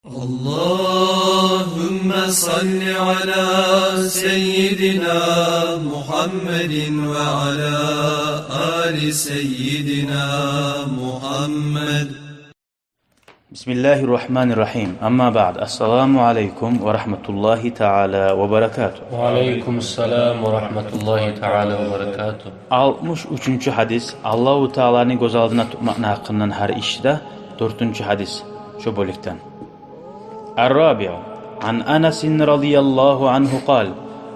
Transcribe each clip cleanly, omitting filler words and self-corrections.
Allahümme salli ala seyyidina Muhammedin ve ala ali seyyidina Muhammed. Bismillahirrahmanirrahim. Amma ba'd. Assalamu alaikum ve rahmetullahi ta'ala ve berekatuhu. Ve aleykümselam ve rahmetullahi ta'ala ve berekatuhu. 63. hadis. Allahu Teala'nı göz aldına tutmakna hakkından her işte. 4. hadis. Şu bölükten. Er-Rabi'u an Anas radıyallahu anhu kal.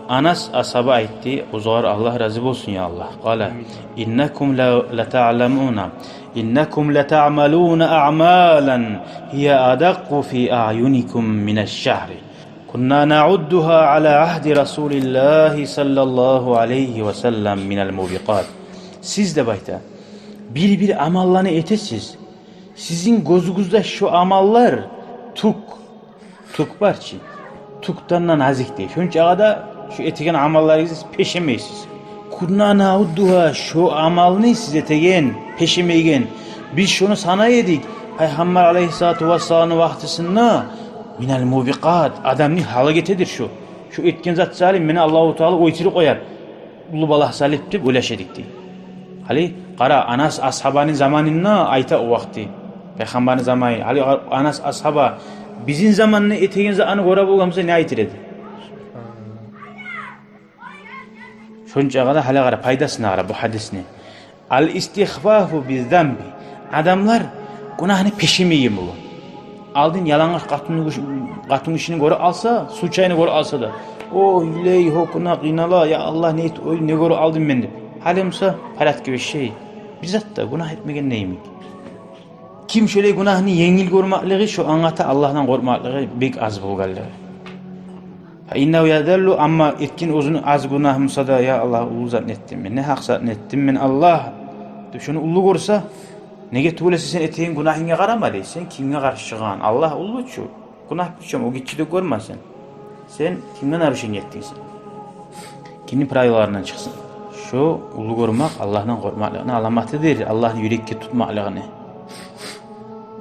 Anas ashabı aytti. Uzar Allah razı olsun ya Allah. Kala innekum la ta'lamuna innekum la ta'maluna a'malan hiye adakku fi a'yunikum mineşşehri. Kunna na'udduha ala ahdi Resulillahi sallallahu aleyhi ve sellem minel mubiqat. Siz de bayta bir amallarını etesiz. Sizin gözünüzde şu amallar tuk barçı. Tuktandan nazik değil. Şunca kadar şu etigen amallarınızı peşemeysiz. Kunna na'udduha şu amalını siz etegen peşemeygen. Biz şunu sana yedik. Peygamber aleyhissalatu vesselam'ın vaktisinde minel mubiqat adamın halaketidir şu. Şu etken zat zalim beni Allahu Teala oytiri koyar. Ulu balah salip dip ulaşedik diye. Hali qara Anas ashabanın zamanında ayta o vakti. Peygamberin zamanı. Hali Anas ashaba bizim zamanını etegen zatını göre bulgamıza ne aytiredi? Şunca kadar hala qara paydasını qara bu hadisini. Al istihfafu bizambi. Adamlar günahını peşemeyin bu. Aldın yalangıç katın işini göre alsa, su çayını göre alsa da. O iley hokuna qinala ya Allah ne göre aldım ben de. Halimsa parat gibi şey. Bizzat da günah etmegen neymiş? Kim şöyle günahını yengil görmekliği şu anlata Allah'tan korkmaklığı bek az bulgallığı. Fa innehu yadallu amma etkin uzun az günahımsa da ya Allah ulu zat ettim ben ne hak zat ettim ben Allah. Şunu ulu görse nege tuğlesi sen eteğin günahına karama değil. Sen kimine karışıgan? Allah ulu şu. Günah biçim o gitçi de görmezsen. Sen kimden arışın ettin sen? Kimin prayolarından çıksın? Şu ulu görmek Allah'tan korkmaklığına alamatıdır. Allah'ın yürekki tutmaklığını.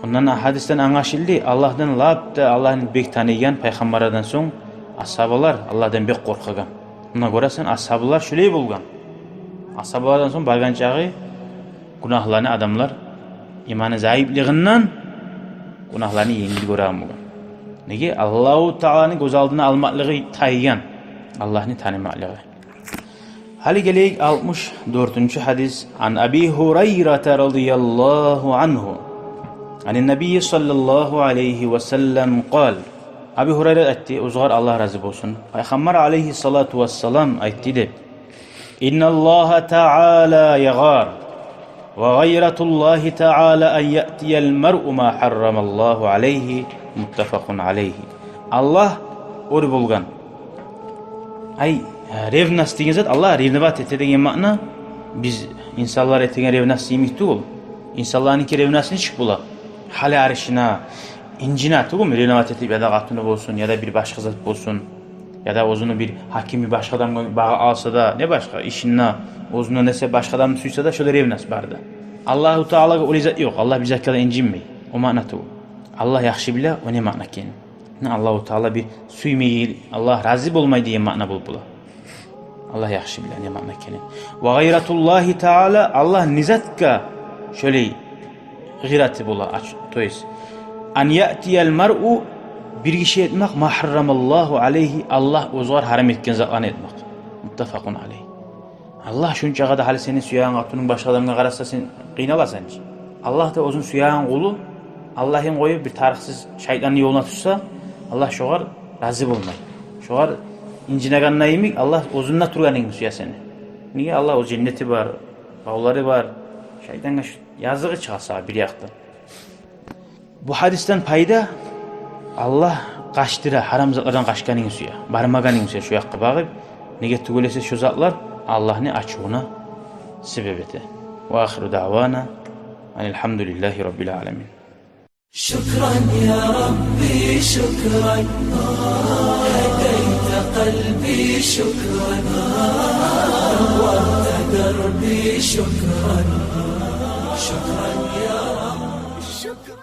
Ondan hadisten anlaşıldı. Allah'tan labda Allah'ın bek tanıyan peygamberden son ashabalar Allah'tan bek korkagan. Ona göre sen ashabalar şöyle bulgan. Ashabalardan son bargan çağı günahlarını adamlar imanı zayıflığından günahlarını yengil göremiyor. Nege Allahu Teala'nın göz aldığına almaklığı tayyan. Allah'ını tanımaklığı. Hali geleyik 64. hadis. An Abi Hureyre radıyallahu anhu. Anin Nebi sallallahu aleyhi ve sellem kal. Abi Hureyre etti. Uzgar Allah razı olsun. Peygamber aleyhissalatu vesselam etti de. İnna Allah Teala yagar. Ve gayretullahi Teala en ye'tiyel mer'u ma harramallahu aleyhi muttefakun aleyhi. Allah oru bulgan. Ay revnas деген zat Allah revnevat etediğin ma'na biz insanlar etegen revnas yemik değil. İnsanların ki revnasını çık bula. Hali arışına, incina değil mi? Revnevat etip ya da katını olsun ya da bir başka zat olsun. Ya da ozunu bir hakim bir başka adam bağı alsa da ne başka işinle ozunu nese başka adam suysa da şöyle revnas barda. Allahu Teala o zat yok. Allah bize kadar incinmey. O manatı o. Allah yaxşı bile o ne mana ken. Allahu Teala bir suymeyi Allah razı olmay diye mana bul bula. Allah yaxşı bile ne mana ken. Ve gayretullahi Teala Allah nizatka şöyle gıyrati bula aç. Toyes. An ya'tiyel mer'u bir kişi etmek mahramallahu aleyhi Allah ozgar haram etken zatlarını etmek. Muttefakun aleyhi. Allah şunca kadar hali senin suyağın atının başka adamına kararsa sen kıynalasan ki. Allah da ozun suyağın kulu Allah'ın koyup bir tarıksız şeytanın yoluna tutsa Allah şoğar razı olmay. Şoğar incinegan neyimik Allah ozunla turganın suya seni. Niye Allah o cenneti var, bağları var. Şeytana yazığı çıkarsa bir yaktan. Bu hadisten payda Allah kaçtıra haram zatlardan kaçkanın suya. Barmaganın suya şu yakka bağıp nege tügülese şu zatlar Allah'ını açığına sebebeti. Ve ahiru da'vana elhamdülillahi rabbil alemin. Şükran ya Rabbi şükran. Hedeyte kalbi şükran. Nurte derbi şükran. Şükran ya Rabbi.